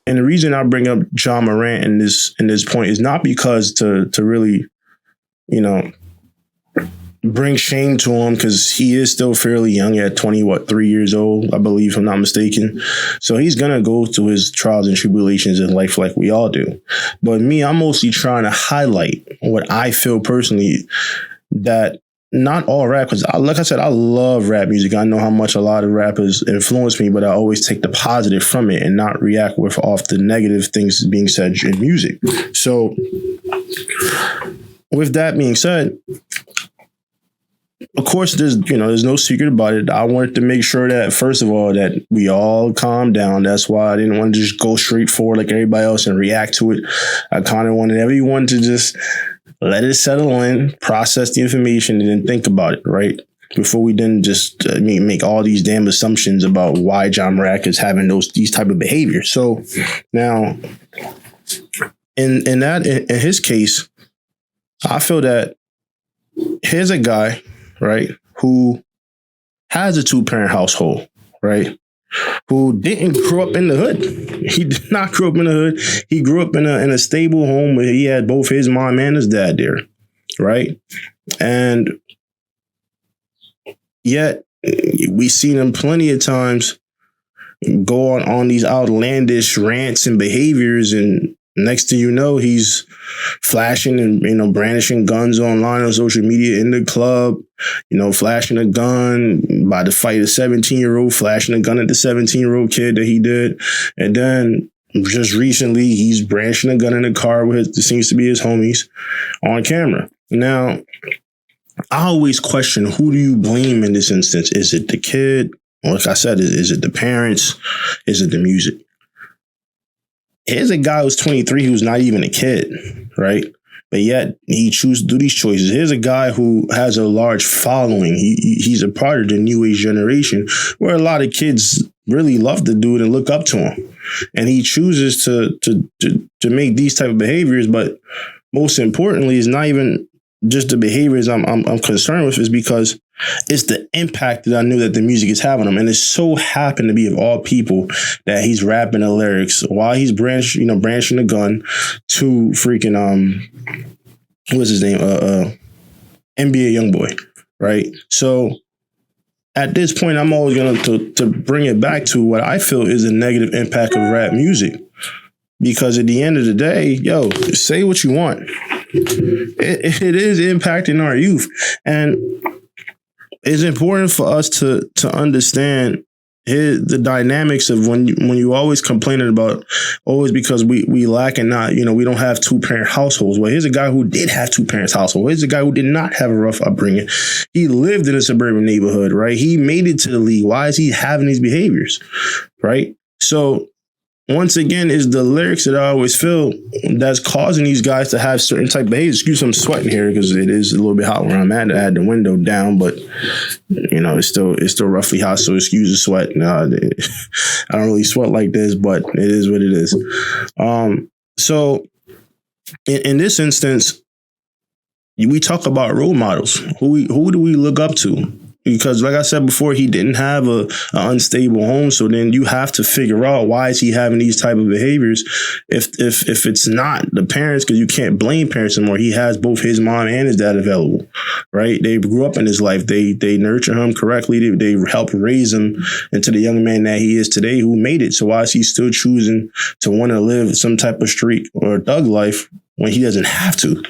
And the reason I bring up John Morant in this point is not because to really, bring shame to him, because he is still fairly young at 3 years old, I believe, if I'm not mistaken. So he's going to go through his trials and tribulations in life like we all do. But me, I'm mostly trying to highlight what I feel personally, that not all rap, because like I said, I love rap music. I know how much a lot of rappers influence me, but I always take the positive from it and not react off the negative things being said in music. So with that being said, of course, there's no secret about it. I wanted to make sure that, first of all, that we all calm down. That's why I didn't want to just go straight forward like everybody else and react to it. I kind of wanted everyone to just let it settle in, process the information, and then think about it, right? Before we then just make all these damn assumptions about why John Morant is having these type of behaviors. So now, in his case, I feel that here's a guy, right, who has a 2-parent household, right, who didn't grow up in the hood. He did not grow up in the hood. He grew up in a stable home where he had both his mom and his dad there, right? And yet we've seen him plenty of times go on these outlandish rants and behaviors, and next thing you know, he's flashing and brandishing guns online on social media in the club, flashing a gun by to fight a 17-year-old, flashing a gun at the 17-year-old kid that he did. And then just recently, he's brandishing a gun in a car with seems to be his homies on camera. Now, I always question, who do you blame in this instance? Is it the kid? Like I said, is it the parents? Is it the music? Here's a guy who's 23 who's not even a kid, right? But yet he chooses to do these choices. Here's a guy who has a large following. He's a part of the new age generation where a lot of kids really love the dude and look up to him. And he chooses to make these type of behaviors. But most importantly, it's not even just the behaviors I'm concerned with, is because it's the impact that I knew that the music is having on him. And it so happened to be, of all people, that he's rapping the lyrics while he's branching the gun to freaking what's his name? NBA Youngboy, right? So at this point, I'm always going to bring it back to what I feel is a negative impact of rap music. Because at the end of the day, say what you want. It is impacting our youth. And it's important for us to understand the dynamics of when you always complaining about always because we lack and not, we don't have 2-parent households. Well, here's a guy who did have 2 parents household. Here's a guy who did not have a rough upbringing. He lived in a suburban neighborhood, right? He made it to the league. Why is he having these behaviors, right? So once again, is the lyrics that I always feel that's causing these guys to have certain type of behaviors. Excuse me, I'm sweating here because it is a little bit hot where I'm at. I had the window down, but it's still roughly hot. So excuse the sweat. I don't really sweat like this, but it is what it is. So in this instance, we talk about role models. Who do we look up to? Because like I said before, he didn't have an unstable home. So then you have to figure out, why is he having these type of behaviors? If it's not the parents, because you can't blame parents anymore. He has both his mom and his dad available, right? They grew up in his life. They nurture him correctly. They help raise him into the young man that he is today, who made it. So why is he still choosing to want to live some type of street or thug life when he doesn't have to?